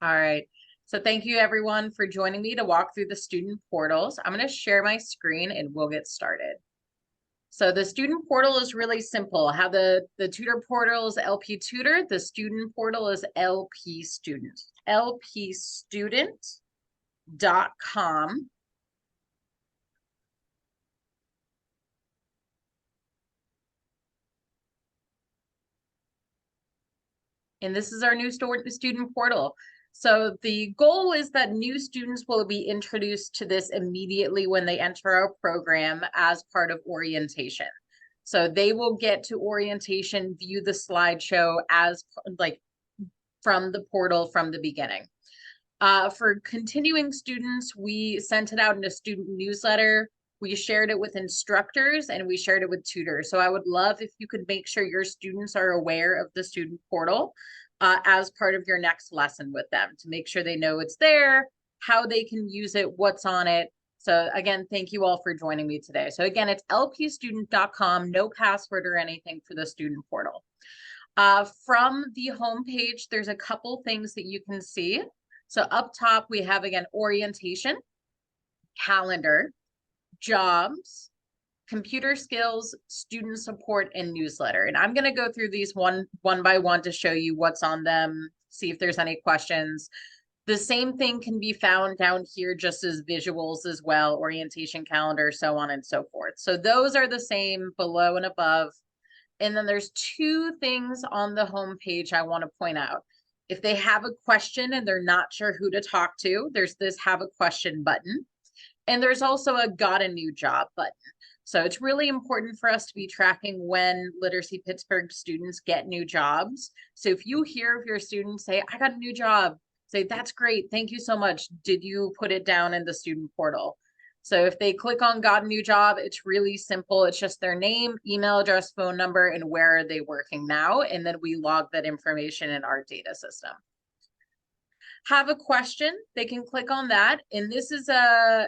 All right. So thank you everyone for joining me to walk through the student portals. I'm going to share my screen and we'll get started. So the student portal is really simple. How the tutor portal is LP Tutor, the student portal is LP Student. lpstudent.com. And this is our new student portal. So the goal is that new students will be introduced to this immediately when they enter our program as part of orientation. So they will get to orientation, view the slideshow as like from the portal from the beginning. For continuing students, we sent it out in a student newsletter. We shared it with instructors and we shared it with tutors. So I would love if you could make sure your students are aware of the student portal as part of your next lesson with them to make sure they know it's there, how they can use it, what's on it. So again, thank you all for joining me today. So again, it's lpstudent.com, no password or anything for the student portal. From the homepage, there's a couple things that you can see. So up top, we have, again, orientation, calendar, jobs, computer skills, student support, and newsletter. And I'm going to go through these one by one to show you what's on them, see if there's any questions. The same thing can be found down here just as visuals as well, orientation calendar, so on and so forth. So those are the same below and above. And then there's two things on the homepage I want to point out. If they have a question and they're not sure who to talk to, there's this have a question button. And there's also a got a new job button. So it's really important for us to be tracking when Literacy Pittsburgh students get new jobs. So if you hear of your students say, I got a new job, say, that's great. Thank you so much. Did you put it down in the student portal? So if they click on got a new job, it's really simple. It's just their name, email address, phone number, and where are they working now. And then we log that information in our data system. Have a question, they can click on that. And this is a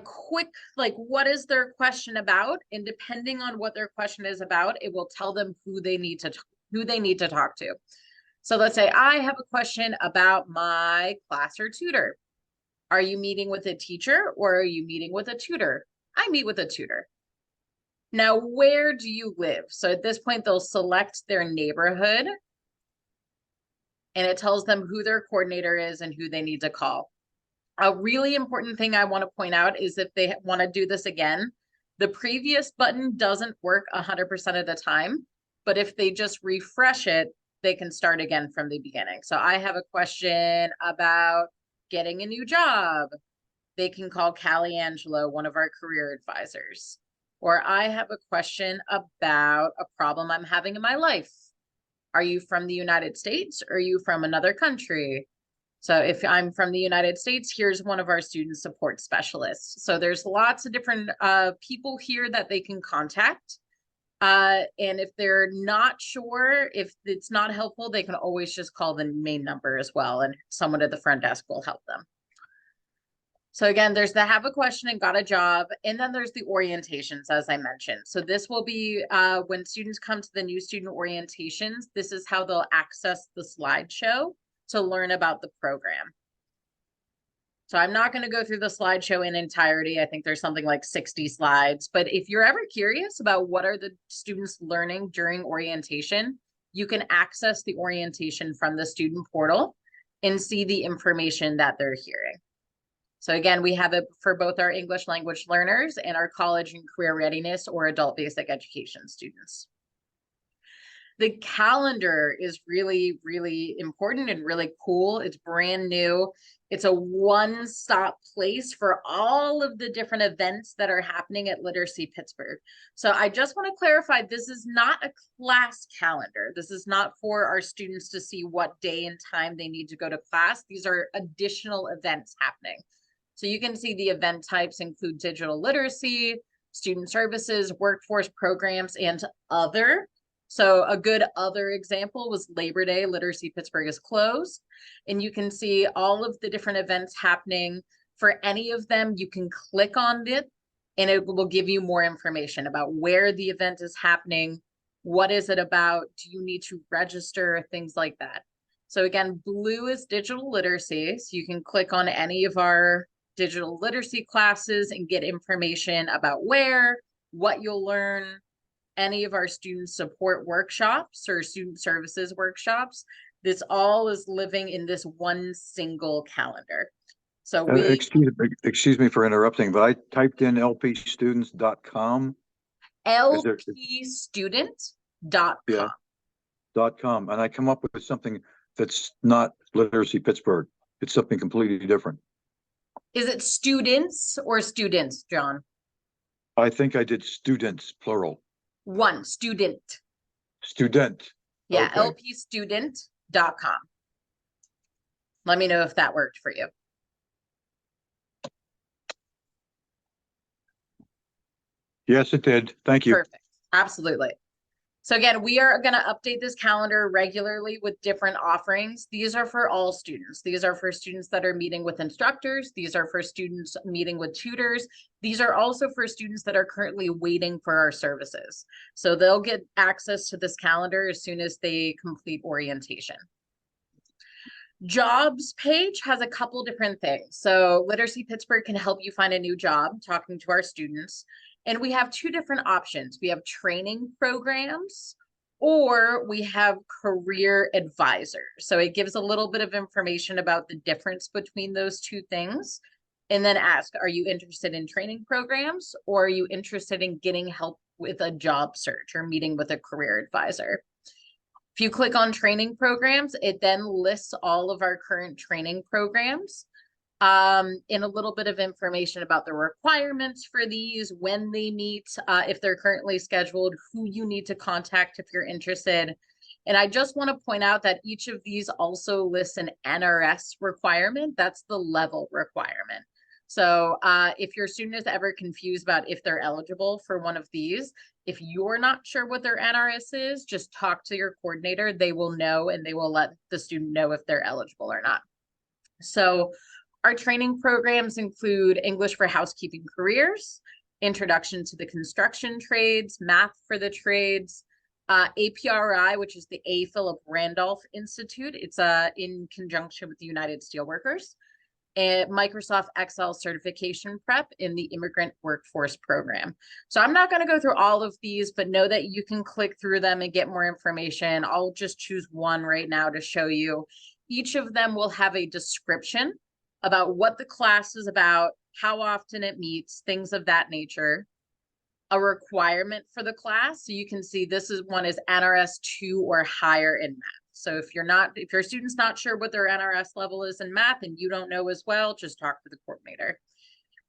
quick, like, what is their question about? And depending on what their question is about, it will tell them who they need to talk to. So let's say I have a question about my class or tutor. Are you meeting with a teacher or are you meeting with a tutor? I meet with a tutor. Now, where do you live? So at this point, they'll select their neighborhood and it tells them who their coordinator is and who they need to call. A really important thing I want to point out is if they want to do this again, the previous button doesn't work 100% of the time, but if they just refresh it, they can start again from the beginning. So I have a question about getting a new job. They can call Callie Angelo, one of our career advisors. Or I have a question about a problem I'm having in my life. Are you from the United States or are you from another country? So if I'm from the United States, here's one of our student support specialists. So there's lots of different people here that they can contact. And if they're not sure, if it's not helpful, they can always just call the main number as well. And someone at the front desk will help them. So again, there's the have a question and got a job. And then there's the orientations, as I mentioned. So this will be when students come to the new student orientations, this is how they'll access the slideshow to learn about the program. So I'm not going to go through the slideshow in entirety. I think there's something like 60 slides, but if you're ever curious about what are the students learning during orientation, you can access the orientation from the student portal and see the information that they're hearing. So again, we have it for both our English language learners and our college and career readiness or adult basic education students. The calendar is really, really important and really cool. It's brand new. It's a one-stop place for all of the different events that are happening at Literacy Pittsburgh. So I just want to clarify, this is not a class calendar. This is not for our students to see what day and time they need to go to class. These are additional events happening. So you can see the event types include digital literacy, student services, workforce programs, and other. So a good other example was Labor Day. Literacy Pittsburgh is closed. And you can see all of the different events happening. For any of them, you can click on it and it will give you more information about where the event is happening. What is it about? Do you need to register? Things like that. So again, blue is digital literacy. So you can click on any of our digital literacy classes and get information about where, what you'll learn, any of our student support workshops or student services workshops. This all is living in this one single calendar. So Excuse me for interrupting, but I typed in lpstudents.com. lpstudent.com. Yeah, .com, and I come up with something that's not Literacy Pittsburgh. It's something completely different. Is it students or students, John? I think I did students, plural. One, student. Student. Yeah, okay. lpstudent.com. Let me know if that worked for you. Yes, it did. Thank you. Perfect. Absolutely. So again, we are going to update this calendar regularly with different offerings. These are for all students. These are for students that are meeting with instructors. These are for students meeting with tutors. These are also for students that are currently waiting for our services. So they'll get access to this calendar as soon as they complete orientation. Jobs page has a couple different things. So Literacy Pittsburgh can help you find a new job, talking to our students. And we have two different options. We have training programs, or we have career advisors. So it gives a little bit of information about the difference between those two things. And then ask, are you interested in training programs, or are you interested in getting help with a job search or meeting with a career advisor? If you click on training programs, it then lists all of our current training programs. In a little bit of information about the requirements for these, when they meet, if they're currently scheduled, who you need to contact if you're interested. And I just want to point out that each of these also lists an NRS requirement. That's the level requirement. So if your student is ever confused about if they're eligible for one of these, if you're not sure what their NRS is, just talk to your coordinator. They will know, and they will let the student know if they're eligible or not. So our training programs include English for Housekeeping Careers, Introduction to the Construction Trades, Math for the Trades, APRI, which is the A. Philip Randolph Institute. It's in conjunction with the United Steelworkers, and Microsoft Excel certification prep in the Immigrant Workforce Program. So I'm not going to go through all of these, but know that you can click through them and get more information. I'll just choose one right now to show you. Each of them will have a description about what the class is about, how often it meets, things of that nature. A requirement for the class. So you can see this is one is NRS 2 or higher in math. So if your student's not sure what their NRS level is in math and you don't know as well, just talk to the coordinator.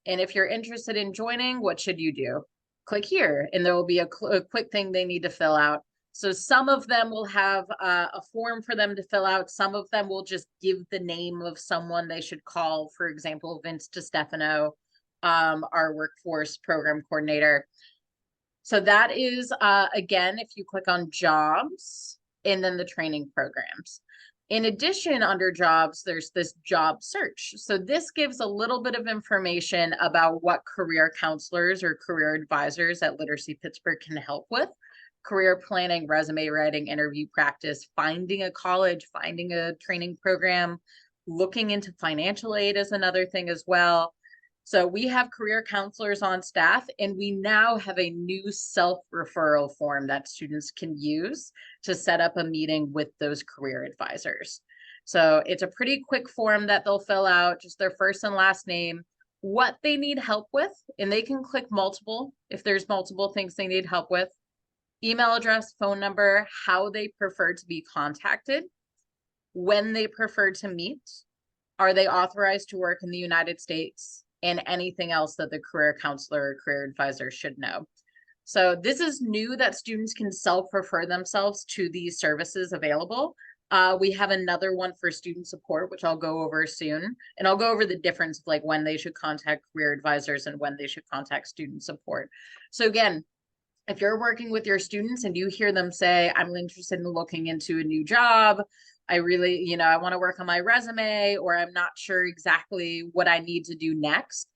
And if you're interested in joining, what should you do? Click here, and there will be a quick thing they need to fill out. So some of them will have a form for them to fill out. Some of them will just give the name of someone they should call. For example, Vince DiStefano, our workforce program coordinator. So that is, again, if you click on jobs and then the training programs. In addition, under jobs, there's this job search. So this gives a little bit of information about what career counselors or career advisors at Literacy Pittsburgh can help with. Career planning, resume writing, interview practice, finding a college, finding a training program, looking into financial aid is another thing as well. So we have career counselors on staff, and we now have a new self-referral form that students can use to set up a meeting with those career advisors. So it's a pretty quick form that they'll fill out, just their first and last name, what they need help with, and they can click multiple if there's multiple things they need help with. Email address, phone number, how they prefer to be contacted, when they prefer to meet, are they authorized to work in the United States, and anything else that the career counselor or career advisor should know. So this is new that students can self-refer themselves to these services available. We have another one for student support, which I'll go over soon. And I'll go over the difference of like when they should contact career advisors and when they should contact student support. So again, if you're working with your students and you hear them say, I'm interested in looking into a new job, I really, I want to work on my resume, or I'm not sure exactly what I need to do next,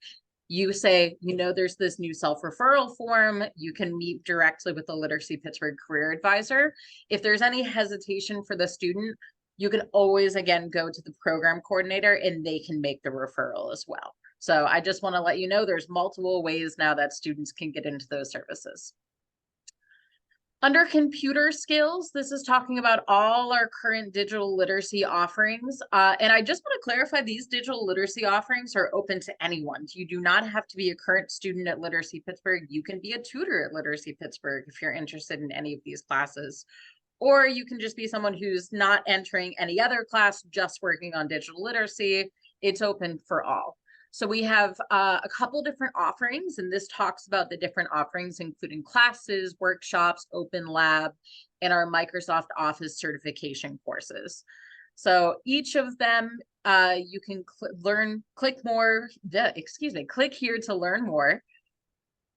you say, there's this new self-referral form. You can meet directly with the Literacy Pittsburgh career advisor. If there's any hesitation for the student, you can always, again, go to the program coordinator and they can make the referral as well. So I just want to let you know there's multiple ways now that students can get into those services. Under computer skills, this is talking about all our current digital literacy offerings. And I just want to clarify, these digital literacy offerings are open to anyone. You do not have to be a current student at Literacy Pittsburgh. You can be a tutor at Literacy Pittsburgh if you're interested in any of these classes. Or you can just be someone who's not entering any other class, just working on digital literacy. It's open for all. So we have a couple different offerings, and this talks about the different offerings, including classes, workshops, open lab, and our Microsoft Office certification courses. So each of them, you can click here to learn more.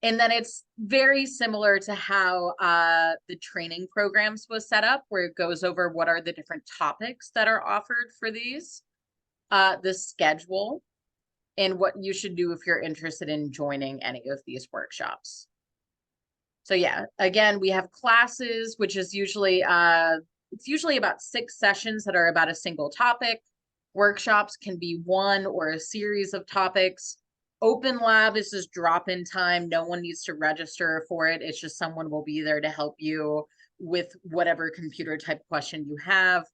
And then it's very similar to how the training programs was set up, where it goes over what are the different topics that are offered for these, the schedule, and what you should do if you're interested in joining any of these workshops. So yeah, again, we have classes, which is usually, it's usually about 6 sessions that are about a single topic. Workshops can be one or a series of topics. Open lab is just drop-in time. No one needs to register for it. It's just someone will be there to help you with whatever computer type question you have.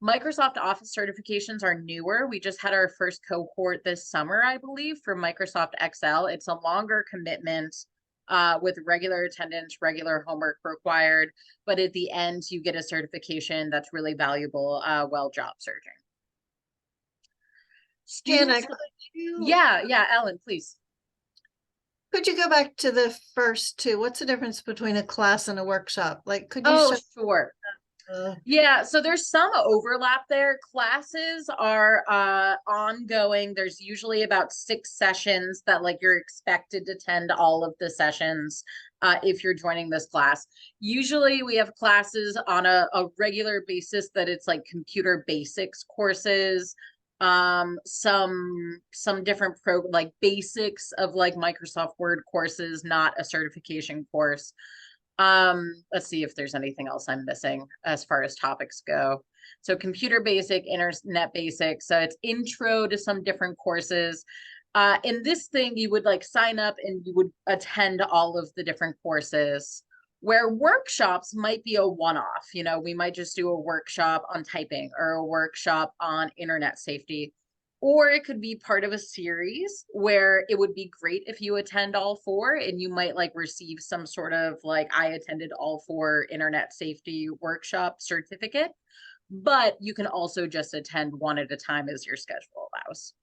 Microsoft Office certifications are newer. We just had our first cohort this summer, I believe, for Microsoft Excel. It's a longer commitment with regular attendance, regular homework required, but at the end, you get a certification that's really valuable while job searching. Hannah, Yeah, Ellen, please. could you go back to the first two? What's the difference between a class and a workshop? Like, could you show? Sure. Yeah, so there's some overlap there. Classes are ongoing. There's usually about 6 sessions that like you're expected to attend all of the sessions if you're joining this class. Usually we have classes on a regular basis that it's like computer basics courses, some different like basics of like Microsoft Word courses, not a certification course. Let's see if there's anything else I'm missing as far as topics go. So computer basic, internet basic. So it's intro to some different courses. In this thing, you would like sign up and you would attend all of the different courses, where workshops might be a one-off. You know, we might just do a workshop on typing or a workshop on internet safety. Or it could be part of a series where it would be great if you attend all 4 and you might like receive some sort of like, I attended all 4 internet safety workshop certificate, but you can also just attend one at a time as your schedule allows.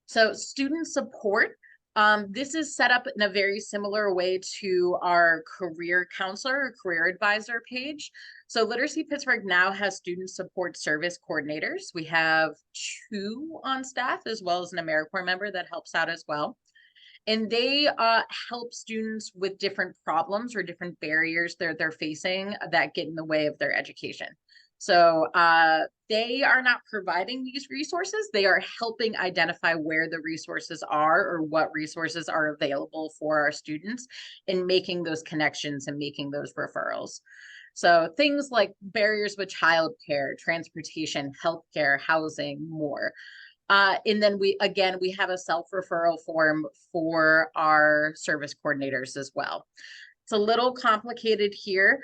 So student support. This is set up in a very similar way to our career counselor or career advisor page. So Literacy Pittsburgh now has student support service coordinators. We have 2 on staff, as well as an AmeriCorps member that helps out as well. And they help students with different problems or different barriers they're facing that get in the way of their education. So they are not providing these resources. They are helping identify where the resources are or what resources are available for our students and making those connections and making those referrals. So things like barriers with childcare, transportation, healthcare, housing, more. And then we have a self-referral form for our service coordinators as well. It's a little complicated here.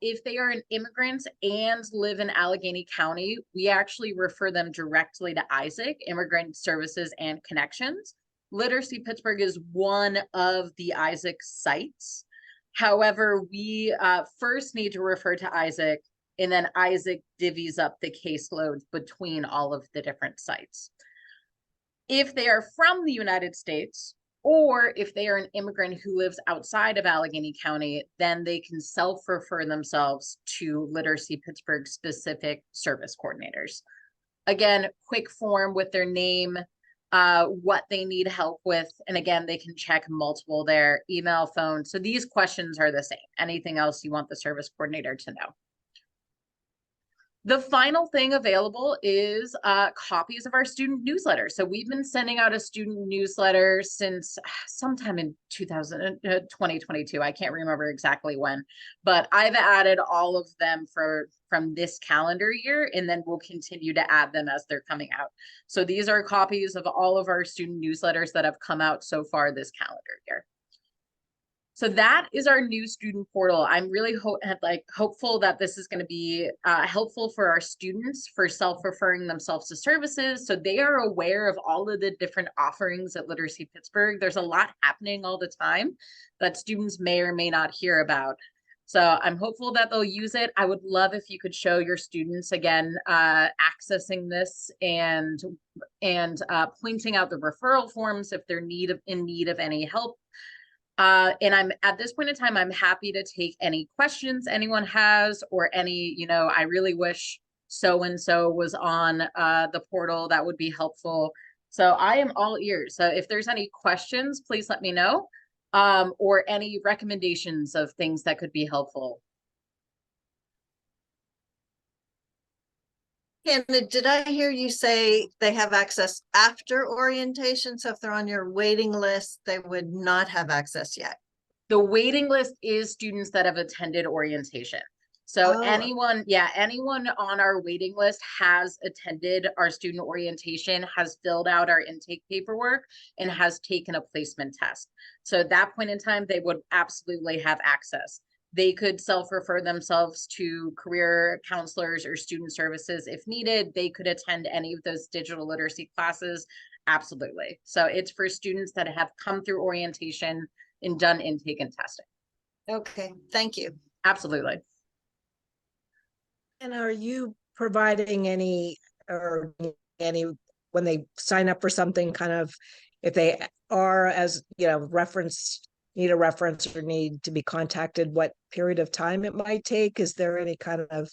If they are an immigrant and live in Allegheny County, we actually refer them directly to Isaac, Immigrant Services and Connections. Literacy Pittsburgh is one of the Isaac sites. However, we first need to refer to Isaac, and then Isaac divvies up the caseloads between all of the different sites. If they are from the United States, or if they are an immigrant who lives outside of Allegheny County, then they can self-refer themselves to Literacy Pittsburgh specific service coordinators. Again, quick form with their name, what they need help with. And again, they can check multiple there, email, phone. So these questions are the same. Anything else you want the service coordinator to know. The final thing available is copies of our student newsletter. So we've been sending out a student newsletter since sometime in 2022. I can't remember exactly when, but I've added all of them from this calendar year, and then we'll continue to add them as they're coming out. So these are copies of all of our student newsletters that have come out so far this calendar year. So that is our new student portal. I'm really hopeful that this is going to be helpful for our students for self-referring themselves to services. So they are aware of all of the different offerings at Literacy Pittsburgh. There's a lot happening all the time that students may or may not hear about. So I'm hopeful that they'll use it. I would love if you could show your students again, accessing this and pointing out the referral forms if they're in need of any help. And I'm at this point in time, I'm happy to take any questions anyone has, or any, I really wish so-and-so was on the portal. That would be helpful. So I am all ears. So if there's any questions, please let me know, or any recommendations of things that could be helpful. Hannah, did I hear you say they have access after orientation? So if they're on your waiting list, they would not have access yet? The waiting list is students that have attended orientation. So anyone on our waiting list has attended our student orientation, has filled out our intake paperwork, and has taken a placement test. So at that point in time, they would absolutely have access. They could self-refer themselves to career counselors or student services if needed. They could attend any of those digital literacy classes. Absolutely. So it's for students that have come through orientation and done intake and testing. Okay, thank you. Absolutely. And are you providing any when they sign up for something, kind of, if they are, as need a reference or need to be contacted, what period of time it might take? Is there any kind of,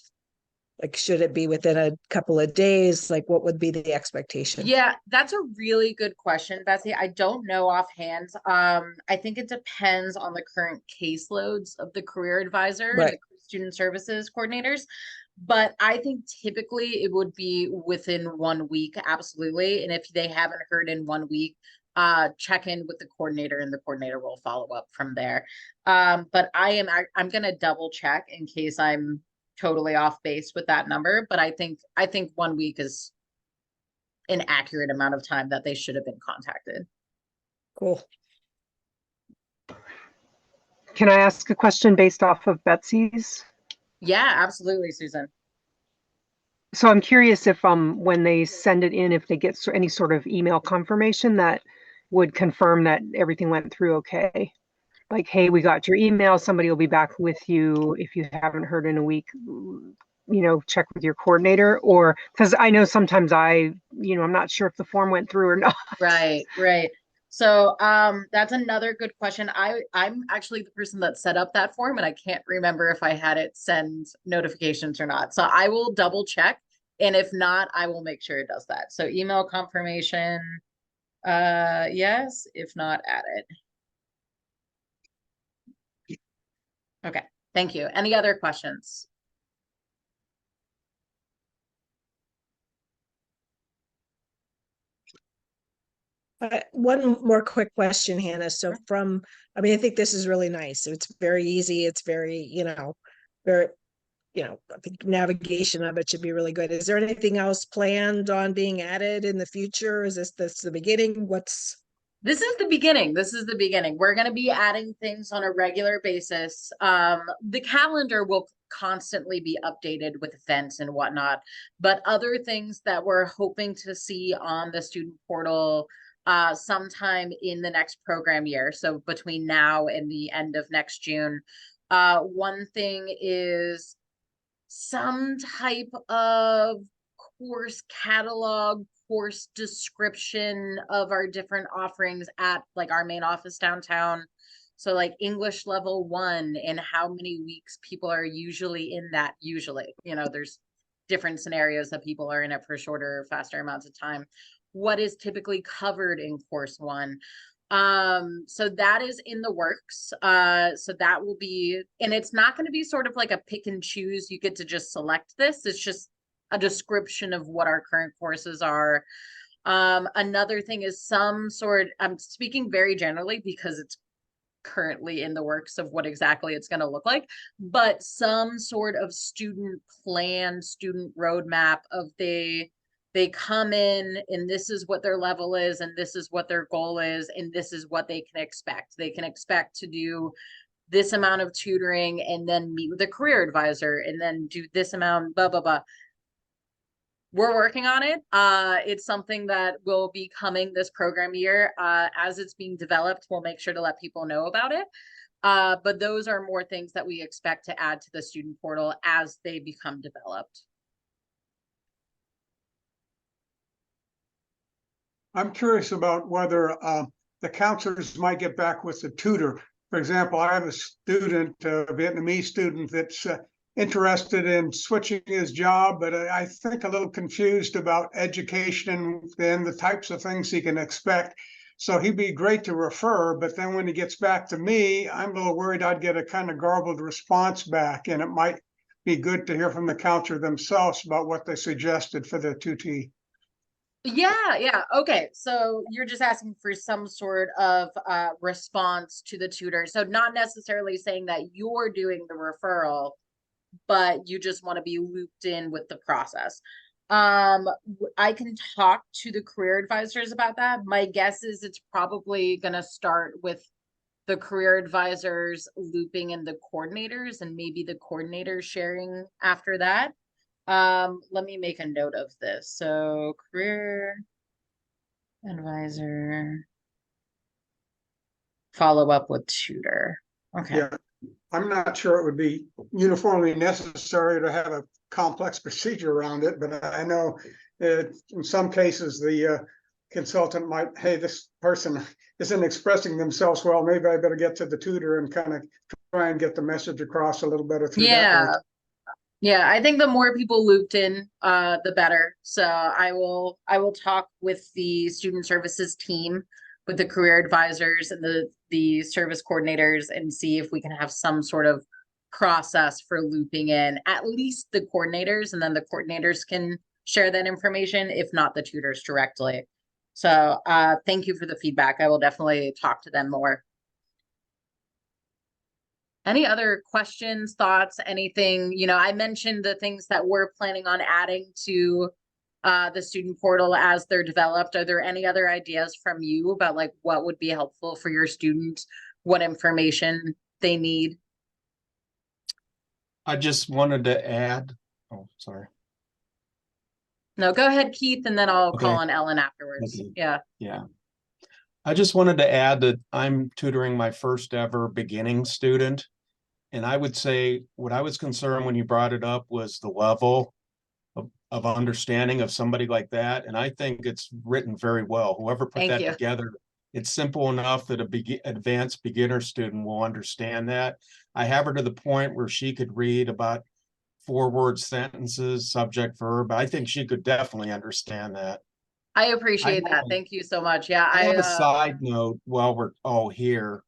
should it be within a couple of days? What would be the expectation? Yeah, that's a really good question, Betsy. I don't know offhand. I think it depends on the current caseloads of the career advisor and the student services coordinators. But I think typically it would be within 1 week, absolutely. And if they haven't heard in 1 week, check in with the coordinator, and the coordinator will follow up from there. But I'm gonna double check in case I'm totally off base with that number. But I think 1 week is an accurate amount of time that they should have been contacted. Cool. Can I ask a question based off of Betsy's? Yeah, absolutely, Susan. So I'm curious if when they send it in, if they get any sort of email confirmation that would confirm that everything went through okay. Like, hey, we got your email, somebody will be back with you. If you haven't heard in a week, check with your coordinator. Or because I know sometimes I'm not sure if the form went through or not. Right. So that's another good question. I'm actually the person that set up that form, and I can't remember if I had it send notifications or not. So I will double check, and if not, I will make sure it does that. So email confirmation, yes, if not, add it. Okay, thank you. Any other questions? One more quick question, Hannah. So I think this is really nice. It's very easy. It's very, very, I think navigation of it should be really good. Is there anything else planned on being added in the future? Is this the beginning? This is the beginning. We're going to be adding things on a regular basis. The calendar will constantly be updated with events and whatnot, but other things that we're hoping to see on the student portal sometime in the next program year. So between now and the end of next June, one thing is some type of course catalog, course description of our different offerings at our main office downtown. So English level 1 and how many weeks people are usually in that. There's different scenarios that people are in it for shorter or faster amounts of time. What is typically covered in course 1. So that is in the works. So that will be, and it's not going to be sort of like a pick and choose. You get to just select this. It's just a description of what our current courses are. Another thing is some sort, I'm speaking very generally because it's currently in the works of what exactly it's going to look like, but some sort of student plan, student roadmap of they come in and this is what their level is and this is what their goal is and this is what they can expect. They can expect to do this amount of tutoring and then meet with a career advisor and then do this amount, blah, blah, blah. We're working on it. It's something that will be coming this program year. As it's being developed, we'll make sure to let people know about it. But those are more things that we expect to add to the student portal as they become developed. I'm curious about whether the counselors might get back with the tutor. For example, I have a student, a Vietnamese student that's interested in switching his job, but I think a little confused about education and the types of things he can expect. So he'd be great to refer, but then when he gets back to me, I'm a little worried I'd get a kind of garbled response back, and it might be good to hear from the counselor themselves about what they suggested for the 2T. Yeah. Okay. So you're just asking for some sort of response to the tutor. So not necessarily saying that you're doing the referral, but you just want to be looped in with the process. I can talk to the career advisors about that. My guess is it's probably going to start with the career advisors looping in the coordinators and maybe the coordinators sharing after that. Let me make a note of this. So career advisor, follow up with tutor. Okay. Yeah, I'm not sure it would be uniformly necessary to have a complex procedure around it, but I know in some cases the consultant might, hey, this person isn't expressing themselves well, maybe I better get to the tutor and kind of try and get the message across a little better through that way. Yeah, I think the more people looped in, the better. So I will talk with the student services team, with the career advisors and the service coordinators, and see if we can have some sort of process for looping in at least the coordinators, and then the coordinators can share that information, if not the tutors directly. So thank you for the feedback. I will definitely talk to them more. Any other questions, thoughts, anything? You know, I mentioned the things that we're planning on adding to the student portal as they're developed. Are there any other ideas from you about like what would be helpful for your students, what information they need? I just wanted to add, oh, sorry. No, go ahead, Keith, and then I'll call Okay. on Ellen afterwards. Okay. Yeah. Yeah. I just wanted to add that I'm tutoring my first ever beginning student. And I would say what I was concerned when you brought it up was the level of understanding of somebody like that. And I think it's written very well. Whoever put Thank that you. together, it's simple enough that advanced beginner student will understand that. I have her to the point where she could read about 4-word sentences, subject, verb. I think she could definitely understand that. I appreciate that. have- Thank you so much. Yeah, I have a side note while we're all here.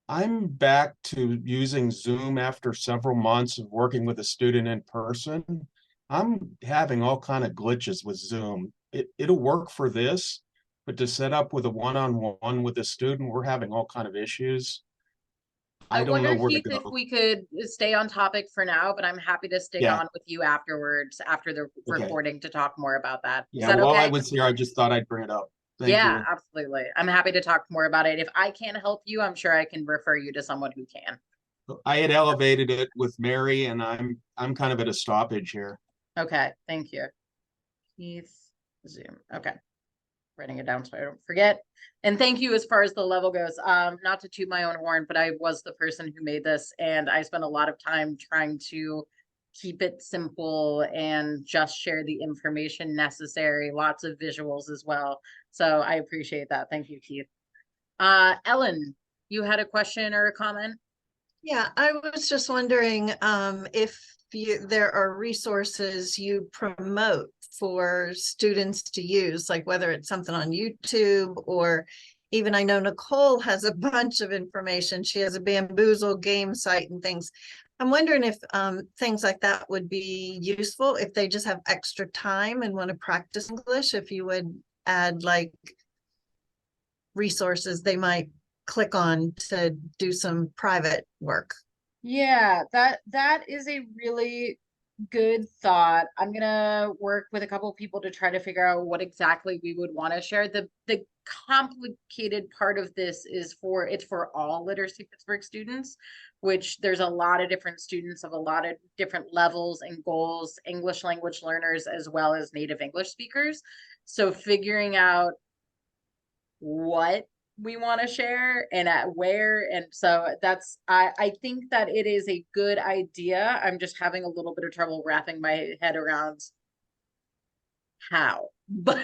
I'm back to using Zoom after several months of working with a student in person. I'm having all kind of glitches with Zoom. It'll work for this, but to set up with a one-on-one with a student, we're having all kind of issues. I don't know wonder, where to Keith, if go. we could stay on topic for now, but I'm happy to stay Yeah. on with you afterwards, after the Okay. recording, to talk more about that. Is Yeah, that while I okay? was here, I just thought I'd bring it up. Thank Yeah, you. absolutely. I'm happy to talk more about it. If I can't help you, I'm sure I can refer you to someone who can. I had elevated it with Mary, and I'm kind of at a stoppage here. Okay, thank you. Keith, Zoom. Okay. Writing it down so I don't forget. And thank you as far as the level goes. Not to toot my own horn, but I was the person who made this, and I spent a lot of time trying to keep it simple and just share the information necessary, lots of visuals as well. So I appreciate that. Thank you, Keith. Ellen, you had a question or a comment? Yeah, I was just wondering if there are resources you promote for students to use, like whether it's something on YouTube, or even I know Nicole has a bunch of information. She has a Bamboozle game site and things. I'm wondering if things like that would be useful if they just have extra time and want to practice English, if you would add like resources they might click on to do some private work. Yeah, that is a really good thought. I'm gonna work with a couple of people to try to figure out what exactly we would want to share. The complicated part of this is it's for all Literacy Pittsburgh students, which there's a lot of different students of a lot of different levels and goals, English language learners as well as native English speakers. So figuring out what we want to share and at where, and so that's I think that it is a good idea. I'm just having a little bit of trouble wrapping my head around how, but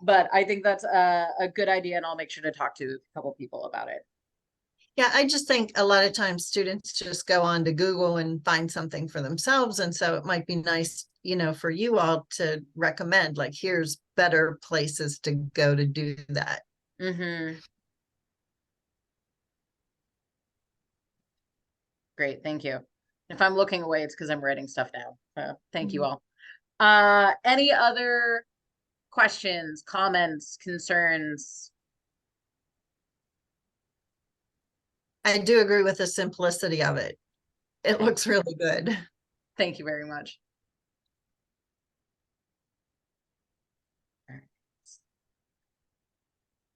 but I think that's a good idea, and I'll make sure to talk to a couple people about it. Yeah, I just think a lot of times students just go on to Google and find something for themselves. And so it might be nice, you know, for you all to recommend, like, here's better places to go to do that. Mm-hmm. Great, thank you. If I'm looking away, it's because I'm writing stuff down. Thank you all. Any other questions, comments, concerns? I do agree with the simplicity of it. It looks really good. Thank you very much.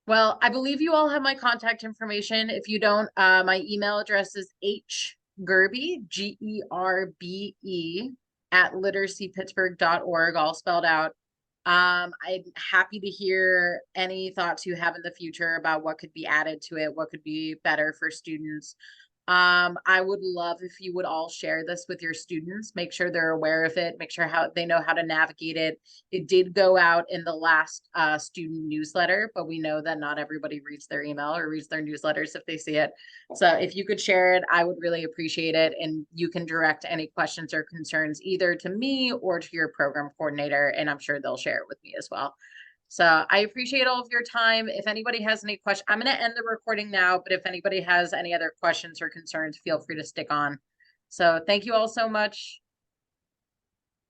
Well, I believe you all have my contact information. If you don't, my email address is hgerbe, Gerbe, at literacypittsburgh.org, all spelled out. I'm happy to hear any thoughts you have in the future about what could be added to it, what could be better for students. I would love if you would all share this with your students, make sure they're aware of it, make sure how they know how to navigate it. It did go out in the last student newsletter, but we know that not everybody reads their email or reads their newsletters if they see it. So if you could share it, I would really appreciate it. And you can direct any questions or concerns either to me or to your program coordinator, and I'm sure they'll share it with me as well. So I appreciate all of your time. If anybody has any questions, I'm going to end the recording now, but if anybody has any other questions or concerns, feel free to stick on. So thank you all so much.